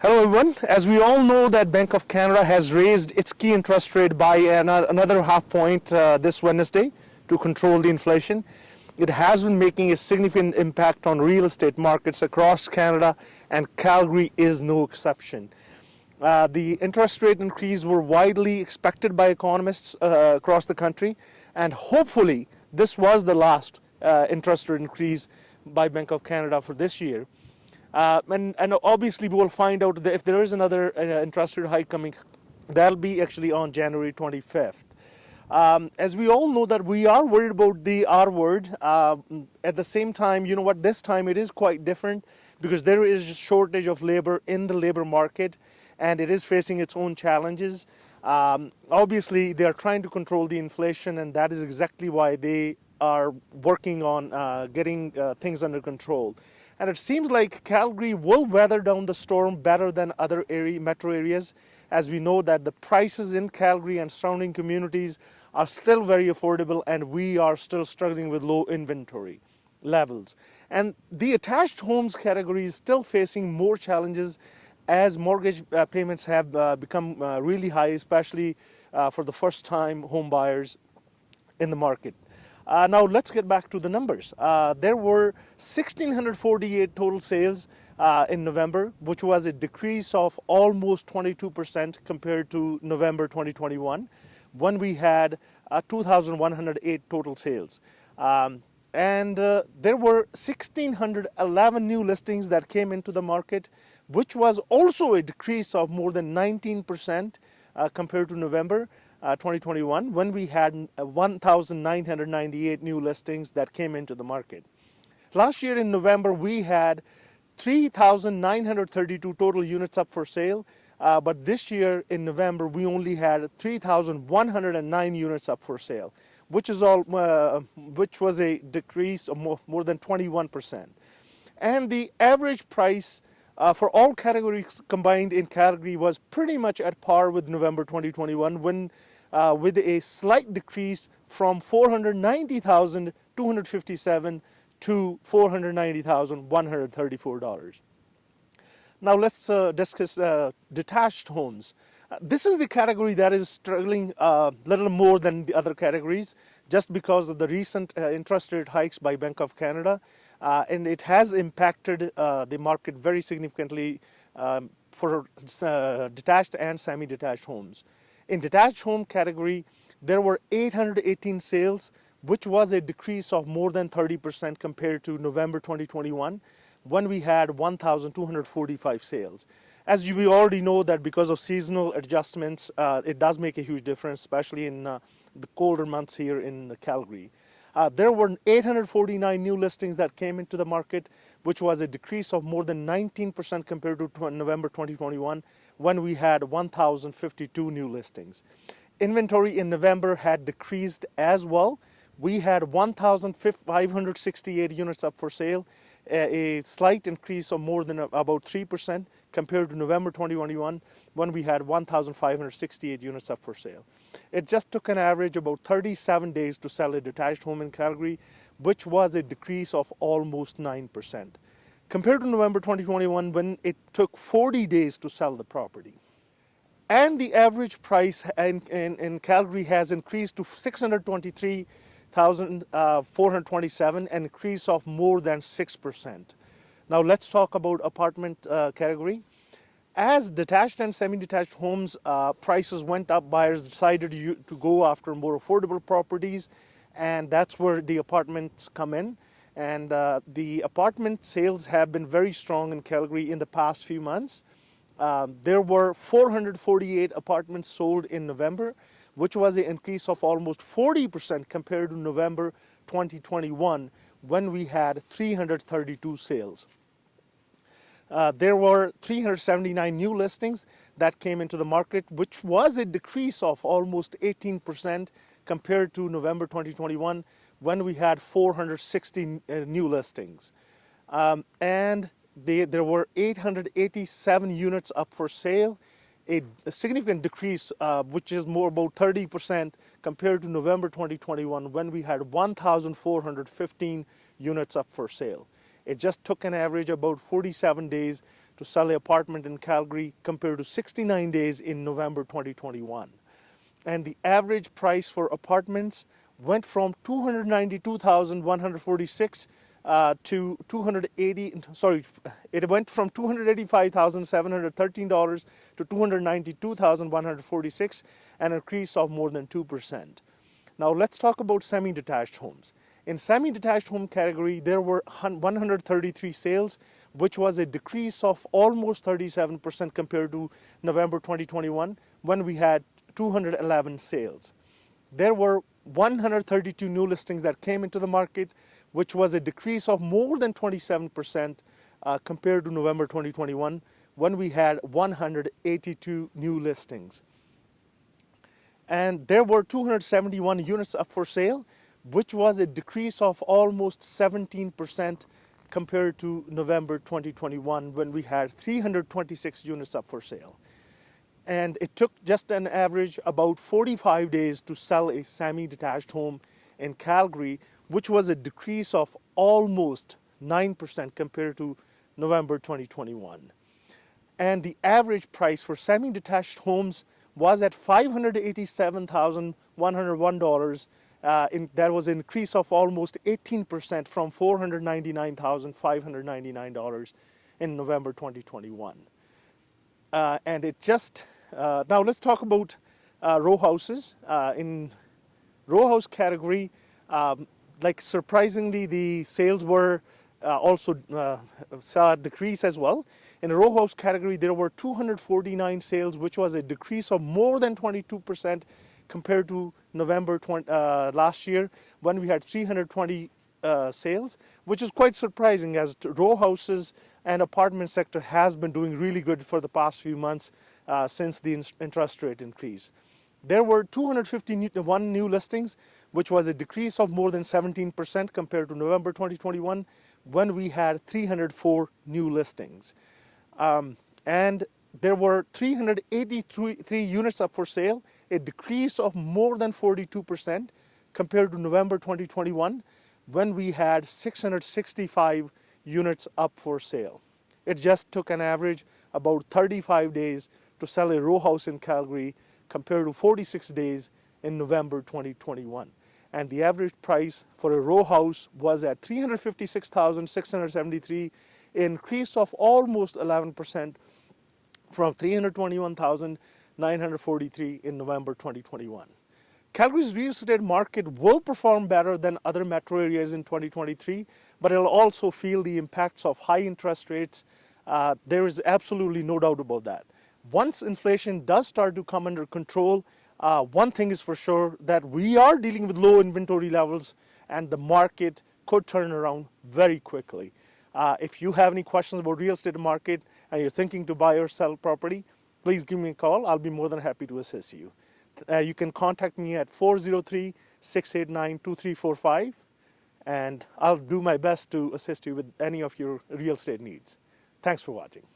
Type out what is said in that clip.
Hello everyone. As we all know that Bank of Canada has raised its key interest rate by another half point this Wednesday to control the inflation. It has been making a significant impact on real estate markets across Canada, and Calgary is no exception. The interest rate increase were widely expected by economists across the country, and hopefully this was the last interest rate increase by Bank of Canada for this year. And obviously we will find out that if there is another interest rate hike coming, that'll be actually on January 25th. As we all know that we are worried about the R word. At the same time, you know what, this time it is quite different because there is a shortage of labor in the labor market and it is facing its own challenges. Obviously, they are trying to control the inflation, and that is exactly why they are working on getting things under control. And it seems like Calgary will weather down the storm better than other metro areas, as we know that the prices in Calgary and surrounding communities are still very affordable, and we are still struggling with low inventory levels. And the attached homes category is still facing more challenges as mortgage payments have become really high, especially for the first time home buyers in the market. Now let's get back to the numbers. There were 1,648 total sales in November, which was a decrease of almost 22% compared to November 2021, when we had 2,108 total sales. And there were 1,611 new listings that came into the market, which was also a decrease of more than 19% compared to November 2021, when we had 1,998 new listings that came into the market. Last year in November, we had 3,932 total units up for sale, but this year in November, we only had 3,109 units up for sale, which was a decrease of more than 21%. And the average price for all categories combined in Calgary was pretty much at par with November 2021, when with a slight decrease from $490,257 to $490,134. Now let's discuss detached homes. This is the category that is struggling a little more than the other categories, just because of the recent interest rate hikes by Bank of Canada, and it has impacted the market very significantly for detached and semi-detached homes. In detached home category, there were 818 sales, which was a decrease of more than 30% compared to November 2021, when we had 1,245 sales. As we already know that because of seasonal adjustments, it does make a huge difference, especially in the colder months here in Calgary. There were 849 new listings that came into the market, which was a decrease of more than 19% compared to November 2021, when we had 1,052 new listings. Inventory in November had decreased as well. We had 1,568 units up for sale, a slight increase of more than about 3% compared to November 2021, when we had 1,568 units up for sale. It just took an average about 37 days to sell a detached home in Calgary, which was a decrease of almost 9%, compared to November 2021, when it took 40 days to sell the property. And the average price in Calgary has increased to $623,427, an increase of more than 6%. Now let's talk about apartment category. As detached and semi-detached homes prices went up, buyers decided to go after more affordable properties, and that's where the apartments come in. And the apartment sales have been very strong in Calgary in the past few months. There were 448 apartments sold in November, which was an increase of almost 40% compared to November 2021, when we had 332 sales. There were 379 new listings that came into the market, which was a decrease of almost 18% compared to November 2021, when we had 460 new listings. And there were 887 units up for sale, a significant decrease, which is more about 30% compared to November 2021, when we had 1,415 units up for sale. It just took an average about 47 days to sell an apartment in Calgary compared to 69 days in November 2021. And the average price for apartments went from 292,146 to 280, sorry, it went from $285,713 to 292,146, an increase of more than 2%. Now let's talk about semi-detached homes. In semi-detached home category, there were 133 sales, which was a decrease of almost 37% compared to November 2021, when we had 211 sales. There were 132 new listings that came into the market, which was a decrease of more than 27% compared to November 2021, when we had 182 new listings. And there were 271 units up for sale, which was a decrease of almost 17% compared to November 2021, when we had 326 units up for sale. And it took just an average about 45 days to sell a semi-detached home in Calgary, which was a decrease of almost 9% compared to November 2021. And the average price for semi-detached homes was at $587,101. That was an increase of almost 18% from $499,599 in November 2021. And it just, now let's talk about row houses. In row house category, like surprisingly, the sales were also saw a decrease as well. In the row house category, there were 249 sales, which was a decrease of more than 22% compared to November last year, when we had 320 sales, which is quite surprising, as row houses and apartment sector has been doing really good for the past few months since the interest rate increase. There were 251 new listings, which was a decrease of more than 17% compared to November 2021, when we had 304 new listings. And there were 383 units up for sale, a decrease of more than 42% compared to November 2021, when we had 665 units up for sale. It just took an average about 35 days to sell a row house in Calgary compared to 46 days in November 2021. And the average price for a row house was at $356,673, an increase of almost 11% from $321,943 in November 2021. Calgary's real estate market will perform better than other metro areas in 2023, but it'll also feel the impacts of high interest rates. There is absolutely no doubt about that. Once inflation does start to come under control, one thing is for sure, that we are dealing with low inventory levels and the market could turn around very quickly. If you have any questions about real estate market and you're thinking to buy or sell property, please give me a call. I'll be more than happy to assist you. You can contact me at 403-689-2345, and I'll do my best to assist you with any of your real estate needs. Thanks for watching.